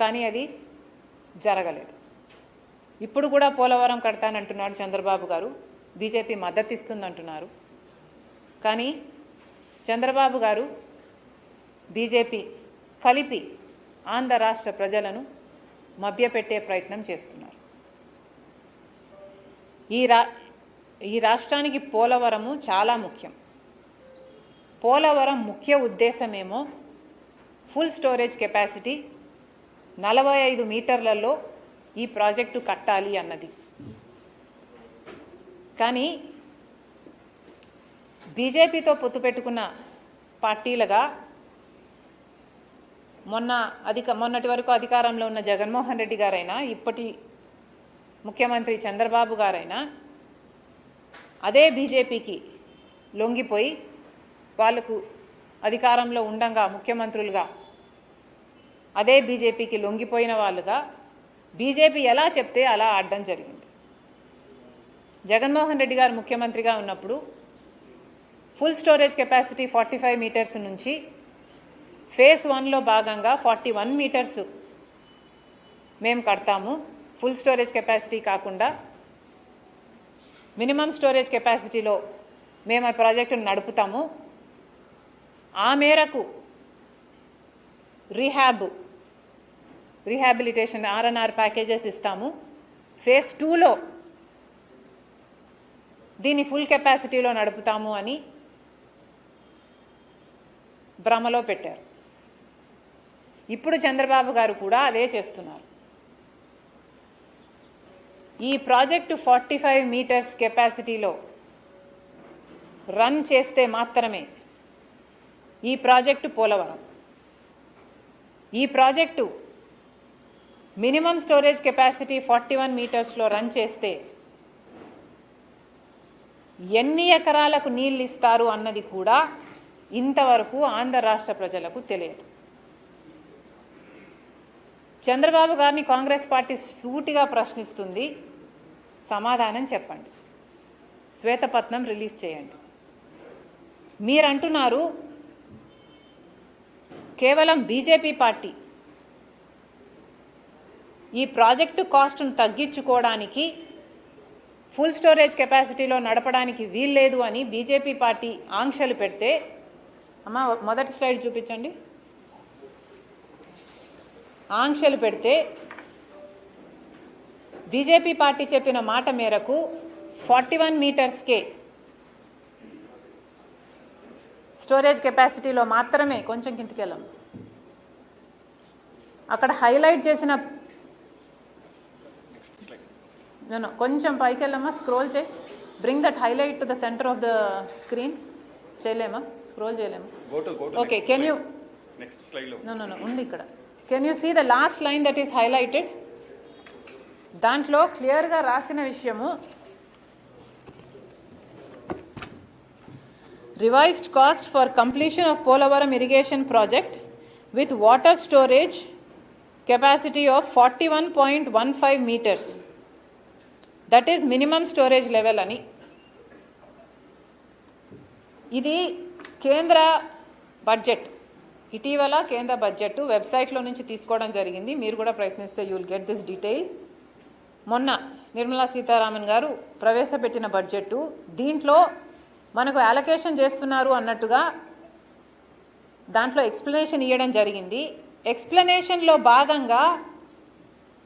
కానీ అది జరగలేదు. ఇప్పుడు కూడా పోలవరం కడతానంటున్నాడు చంద్రబాబు గారు, బీజేపీ మద్దతు ఇస్తుందంటున్నారు. కానీ చంద్రబాబు గారు బీజేపీ కలిపి ఆంధ్ర రాష్ట్ర ప్రజలను మభ్యపెట్టే ప్రయత్నం చేస్తున్నారు. ఈ రాష్ట్రానికి పోలవరము చాలా ముఖ్యం. పోలవరం ముఖ్య ఉద్దేశమేమో ఫుల్ స్టోరేజ్ కెపాసిటీ 45 మీటర్లలో ఈ ప్రాజెక్టు కట్టాలి అన్నది. కానీ బీజేపీతో పొత్తు పెట్టుకున్న పార్టీలుగా మొన్నటి వరకు అధికారంలో ఉన్న జగన్మోహన్ రెడ్డి గారైనా, ఇప్పటి ముఖ్యమంత్రి చంద్రబాబు గారైనా అదే బీజేపీకి లొంగిపోయి వాళ్ళకు అధికారంలో ఉండంగా ముఖ్యమంత్రులుగా అదే బీజేపీకి లొంగిపోయిన వాళ్ళుగా బీజేపీ ఎలా చెప్తే అలా ఆడడం జరిగింది. జగన్మోహన్ రెడ్డి గారు ముఖ్యమంత్రిగా ఉన్నప్పుడు ఫుల్ స్టోరేజ్ కెపాసిటీ 45 మీటర్స్ నుంచి ఫేజ్ 1లో భాగంగా 41 మీటర్స్ మేము కడతాము, ఫుల్ స్టోరేజ్ కెపాసిటీ కాకుండా మినిమం స్టోరేజ్ కెపాసిటీలో మేము ఆ ప్రాజెక్టును నడుపుతాము, ఆ మేరకు రీహాబిలిటేషన్ R&R ప్యాకేజెస్ ఇస్తాము, ఫేజ్ 2లో దీన్ని ఫుల్ కెపాసిటీలో నడుపుతాము అని భ్రమలో పెట్టారు. ఇప్పుడు చంద్రబాబు గారు కూడా అదే చేస్తున్నారు. ఈ ప్రాజెక్టు 45 మీటర్స్ కెపాసిటీలో రన్ చేస్తే మాత్రమే ఈ ప్రాజెక్టు పోలవరం, ఈ ప్రాజెక్టు మినిమం స్టోరేజ్ కెపాసిటీ 41 మీటర్స్లో రన్ చేస్తే ఎన్ని ఎకరాలకు నీళ్ళు ఇస్తారు అన్నది కూడా ఇంతవరకు ఆంధ్ర రాష్ట్ర ప్రజలకు తెలియదు. చంద్రబాబు గారిని కాంగ్రెస్ పార్టీ సూటిగా ప్రశ్నిస్తుంది, సమాధానం చెప్పండి, శ్వేతపత్రం రిలీజ్ చేయండి. మీరంటున్నారు కేవలం బీజేపీ పార్టీ ఈ ప్రాజెక్టు కాస్ట్ను తగ్గించుకోవడానికి ఫుల్ స్టోరేజ్ కెపాసిటీలో నడపడానికి వీల్లేదు అని బీజేపీ పార్టీ ఆంక్షలు పెడితే, అమ్మా మొదటి స్లైడ్ చూపించండి, ఆంక్షలు పెడితే బీజేపీ పార్టీ చెప్పిన మాట మేరకు 41 మీటర్స్కే స్టోరేజ్ కెపాసిటీలో మాత్రమే, కొంచెం కిందకి వెళ్ళాం, అక్కడ హైలైట్ చేసిన కొంచెం పైకి వెళ్ళమ్మా, స్క్రోల్ చేయి, bring that highlight to the centre of the screen. చేయలేమా, స్క్రోల్ చేయలేమా? Okay, can you next slide లో ఉంది ఇక్కడ. Can you see the last line that is highlighted? దాంట్లో క్లియర్గా రాసిన విషయము, revised cost for completion of Polavaram irrigation project with water storage capacity of 41.15 metres, that is minimum storage level అని. ఇది కేంద్ర బడ్జెట్, ఇటీవల కేంద్ర బడ్జెట్ వెబ్సైట్లో నుంచి తీసుకోవడం జరిగింది. మీరు కూడా ప్రయత్నిస్తే you will get this detail. మొన్న నిర్మలా సీతారామన్ గారు ప్రవేశపెట్టిన బడ్జెట్, దీంట్లో మనకు అలొకేషన్ చేస్తున్నారు అన్నట్టుగా దాంట్లో ఎక్స్ప్లెనేషన్ ఇవ్వడం జరిగింది. ఎక్స్ప్లెనేషన్లో భాగంగా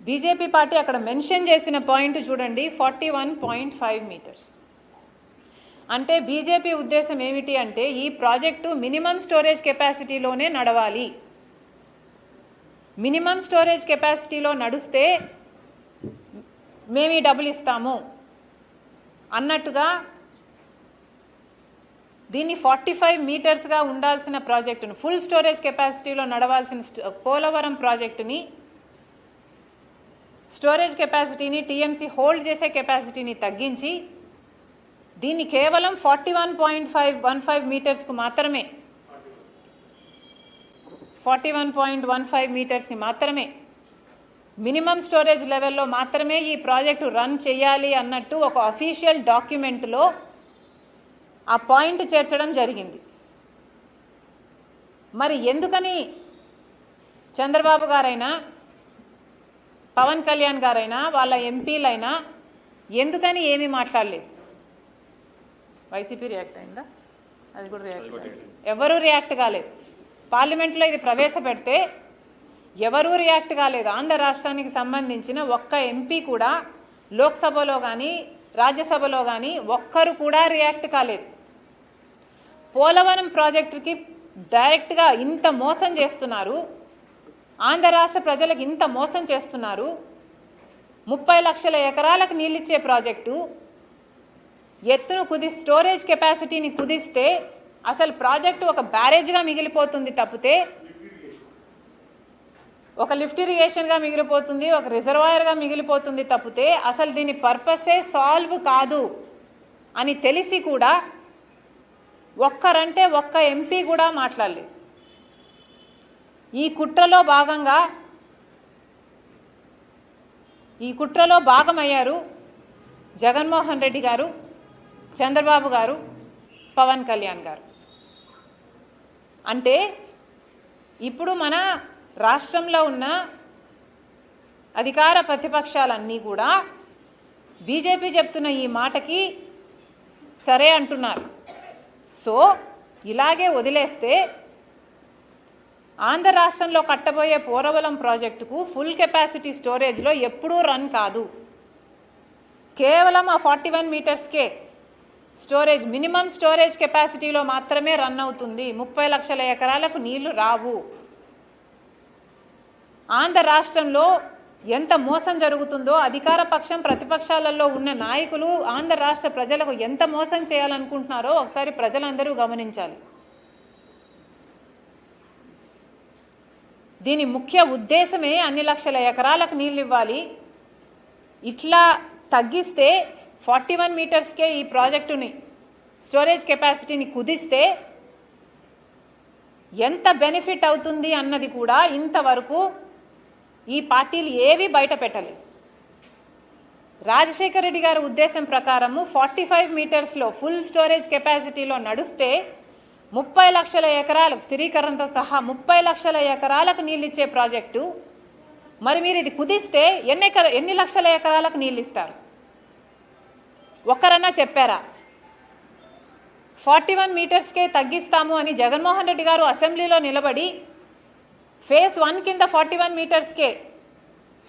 బీజేపీ పార్టీ అక్కడ మెన్షన్ చేసిన పాయింట్ చూడండి, 41.5 మీటర్స్. అంటే బీజేపీ ఉద్దేశం ఏమిటి అంటే ఈ ప్రాజెక్టు మినిమం స్టోరేజ్ కెపాసిటీలోనే నడవాలి, మినిమం స్టోరేజ్ కెపాసిటీలో నడుస్తే మేము ఈ డబ్బులు ఇస్తాము అన్నట్టుగా దీన్ని 45 మీటర్స్గా ఉండాల్సిన ప్రాజెక్టును, ఫుల్ స్టోరేజ్ కెపాసిటీలో నడవాల్సిన పోలవరం ప్రాజెక్టుని, స్టోరేజ్ కెపాసిటీని, టీఎంసీ హోల్డ్ చేసే కెపాసిటీని తగ్గించి దీన్ని కేవలం 41.15 మీటర్స్కు మాత్రమే, 41.15 మీటర్స్కి మాత్రమే మినిమం స్టోరేజ్ లెవెల్లో మాత్రమే ఈ ప్రాజెక్టు రన్ చేయాలి అన్నట్టు ఒక అఫీషియల్ డాక్యుమెంట్లో ఆ పాయింట్ చేర్చడం జరిగింది. మరి ఎందుకని చంద్రబాబు గారైనా పవన్ కళ్యాణ్ గారైనా వాళ్ళ ఎంపీలైనా ఎందుకని ఏమీ మాట్లాడలేదు? వైసీపీ రియాక్ట్ అయిందా? అది కూడా రియాక్ట్ కాలేదు. ఎవరూ రియాక్ట్ కాలేదు. పార్లమెంట్లో ఇది ప్రవేశపెడితే ఎవరూ రియాక్ట్ కాలేదు. ఆంధ్ర రాష్ట్రానికి సంబంధించిన ఒక్క ఎంపీ కూడా లోక్సభలో కానీ రాజ్యసభలో కానీ ఒక్కరు కూడా రియాక్ట్ కాలేదు. పోలవరం ప్రాజెక్టుకి డైరెక్ట్గా ఇంత మోసం చేస్తున్నారు, ఆంధ్ర రాష్ట్ర ప్రజలకు ఇంత మోసం చేస్తున్నారు. 30 లక్షల ఎకరాలకు నీళ్ళిచ్చే ప్రాజెక్టు ఎత్తును స్టోరేజ్ కెపాసిటీని కుదిస్తే అసలు ప్రాజెక్టు ఒక బ్యారేజ్గా మిగిలిపోతుంది తప్పితే, ఒక లిఫ్ట్ ఇరిగేషన్గా మిగిలిపోతుంది, ఒక రిజర్వాయర్గా మిగిలిపోతుంది తప్పితే అసలు దీని పర్పసే సాల్వ్ కాదు అని తెలిసి కూడా ఒక్కరంటే ఒక్క ఎంపీ కూడా మాట్లాడలేదు. ఈ కుట్రలో భాగమయ్యారు జగన్మోహన్ రెడ్డి గారు, చంద్రబాబు గారు, పవన్ కళ్యాణ్ గారు. అంటే ఇప్పుడు మన రాష్ట్రంలో ఉన్న అధికార ప్రతిపక్షాలన్నీ కూడా బీజేపీ చెప్తున్న ఈ మాటకి సరే అంటున్నారు. సో ఇలాగే వదిలేస్తే ఆంధ్ర రాష్ట్రంలో కట్టబోయే పోలవరం ప్రాజెక్టుకు ఫుల్ కెపాసిటీ స్టోరేజ్లో ఎప్పుడూ రన్ కాదు. కేవలం ఆ 41 మీటర్స్కే స్టోరేజ్, మినిమం స్టోరేజ్ కెపాసిటీలో మాత్రమే రన్ అవుతుంది. 30 లక్షల ఎకరాలకు నీళ్లు రావు. ఆంధ్ర రాష్ట్రంలో ఎంత మోసం జరుగుతుందో అధికార పక్షం ప్రతిపక్షాలలో ఉన్న నాయకులు ఆంధ్ర రాష్ట్ర ప్రజలకు ఎంత మోసం చేయాలనుకుంటున్నారో ఒకసారి ప్రజలందరూ గమనించాలి. దీని ముఖ్య ఉద్దేశమే అన్ని లక్షల ఎకరాలకు నీళ్ళు ఇవ్వాలి. ఇట్లా తగ్గిస్తే 41 మీటర్స్కే ఈ ప్రాజెక్టుని స్టోరేజ్ కెపాసిటీని కుదిస్తే ఎంత బెనిఫిట్ అవుతుంది అన్నది కూడా ఇంతవరకు ఈ పార్టీలు ఏవి బయట పెట్టలేదు. రాజశేఖర రెడ్డి గారి ఉద్దేశం ప్రకారము 45 మీటర్స్లో ఫుల్ స్టోరేజ్ కెపాసిటీలో నడుస్తే 30 లక్షల ఎకరాలకు స్థిరీకరణతో సహా 30 లక్షల ఎకరాలకు నీళ్ళు ఇచ్చే ప్రాజెక్టు. మరి మీరు ఇది కుదిస్తే ఎన్ని లక్షల ఎకరాలకు నీళ్ళు ఇస్తారు? ఒక్కరన్నా చెప్పారా? 41 మీటర్స్కే తగ్గిస్తాము అని జగన్మోహన్ రెడ్డి గారు అసెంబ్లీలో నిలబడి ఫేజ్ 1 కింద 41 మీటర్స్కే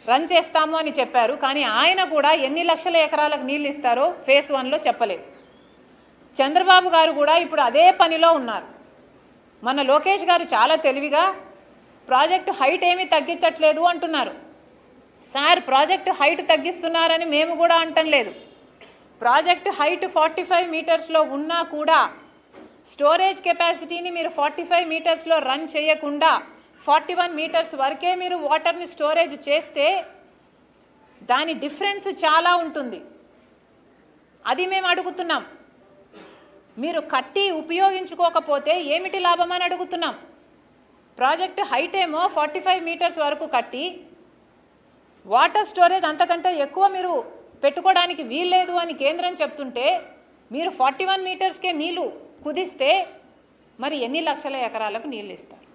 రన్ చేస్తాము అని చెప్పారు. కానీ ఆయన కూడా ఎన్ని లక్షల ఎకరాలకు నీళ్ళు ఇస్తారో ఫేజ్ 1లో చెప్పలేదు. చంద్రబాబు గారు కూడా ఇప్పుడు అదే పనిలో ఉన్నారు. మన లోకేష్ గారు చాలా తెలివిగా ప్రాజెక్టు హైట్ ఏమీ తగ్గించట్లేదు అంటున్నారు. సార్, ప్రాజెక్టు హైట్ తగ్గిస్తున్నారని మేము కూడా అంటం లేదు. ప్రాజెక్టు హైట్ 45 మీటర్స్లో ఉన్నా కూడా స్టోరేజ్ కెపాసిటీని మీరు 45 మీటర్స్లో రన్ చేయకుండా 41 మీటర్స్ వరకే మీరు వాటర్ని స్టోరేజ్ చేస్తే దాని డిఫరెన్స్ చాలా ఉంటుంది. అది మేము అడుగుతున్నాం. మీరు కట్టి ఉపయోగించుకోకపోతే ఏమిటి లాభం అని అడుగుతున్నాం. ప్రాజెక్టు హైట్ ఏమో 45 మీటర్స్ వరకు కట్టి వాటర్ స్టోరేజ్ అంతకంటే ఎక్కువ మీరు పెట్టుకోవడానికి వీల్లేదు అని కేంద్రం చెప్తుంటే మీరు 41 మీటర్స్కే నీళ్లు కుదిస్తే మరి ఎన్ని లక్షల ఎకరాలకు నీళ్ళు ఇస్తారు?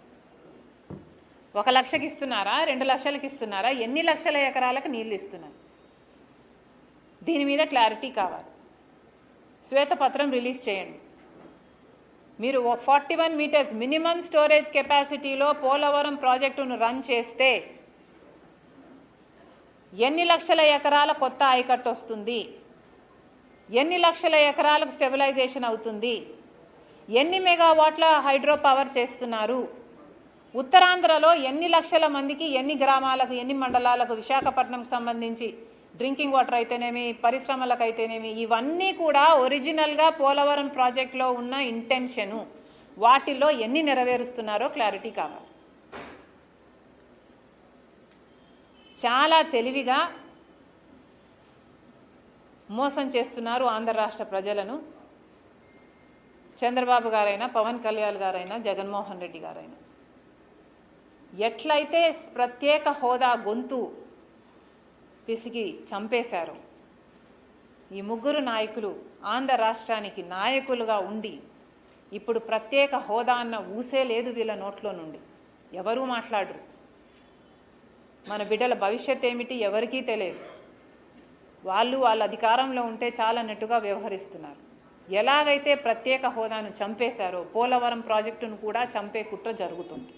1 లక్షకి ఇస్తున్నారా? 2 లక్షలకి ఇస్తున్నారా? ఎన్ని లక్షల ఎకరాలకు నీళ్ళు ఇస్తున్నారు? దీని మీద క్లారిటీ కావాలి. శ్వేతపత్రం రిలీజ్ చేయండి. మీరు 41 మీటర్స్ మినిమం స్టోరేజ్ కెపాసిటీలో పోలవరం ప్రాజెక్టును రన్ చేస్తే ఎన్ని లక్షల ఎకరాల కొత్త ఆయకట్టు వస్తుంది? ఎన్ని లక్షల ఎకరాలకు స్టెబిలైజేషన్ అవుతుంది? ఎన్ని మెగావాట్ల హైడ్రో పవర్ చేస్తున్నారు? ఉత్తరాంధ్రలో ఎన్ని లక్షల మందికి, ఎన్ని గ్రామాలకు, ఎన్ని మండలాలకు, విశాఖపట్నంకు సంబంధించి డ్రింకింగ్ వాటర్ అయితేనేమి, పరిశ్రమలకు అయితేనేమి, ఇవన్నీ కూడా ఒరిజినల్గా పోలవరం ప్రాజెక్టులో ఉన్న ఇంటెన్షను. వాటిల్లో ఎన్ని నెరవేరుస్తున్నారో క్లారిటీ కావాలి. చాలా తెలివిగా మోసం చేస్తున్నారు ఆంధ్ర రాష్ట్ర ప్రజలను. చంద్రబాబు గారైనా, పవన్ కళ్యాణ్ గారైనా, జగన్మోహన్ రెడ్డి గారైనా ఎట్లయితే ప్రత్యేక హోదా గొంతు పిసికి చంపేశారు, ఈ ముగ్గురు నాయకులు ఆంధ్ర రాష్ట్రానికి నాయకులుగా ఉండి ఇప్పుడు ప్రత్యేక హోదా అన్న ఊసే లేదు వీళ్ళ నోట్లో నుండి. ఎవరూ మాట్లాడరు. మన బిడ్డల భవిష్యత్ ఏమిటి ఎవరికీ తెలియదు. వాళ్ళ అధికారంలో ఉంటే చాలన్నట్టుగా వ్యవహరిస్తున్నారు. ఎలాగైతే ప్రత్యేక హోదాను చంపేశారో పోలవరం ప్రాజెక్టును కూడా చంపే కుట్ర జరుగుతుంది.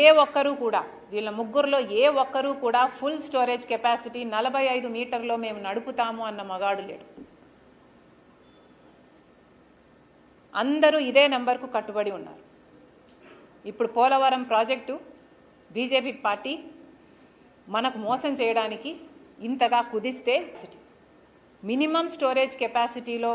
ఏ ఒక్కరూ కూడా వీళ్ళ ముగ్గురులో ఏ ఒక్కరూ కూడా ఫుల్ స్టోరేజ్ కెపాసిటీ 45 మీటర్లో మేము నడుపుతాము అన్న మగాడు లేడు. అందరూ ఇదే నెంబర్కు కట్టుబడి ఉన్నారు. ఇప్పుడు పోలవరం ప్రాజెక్టు బీజేపీ పార్టీ మనకు మోసం చేయడానికి ఇంతగా కుదిస్తే మినిమం స్టోరేజ్ కెపాసిటీలో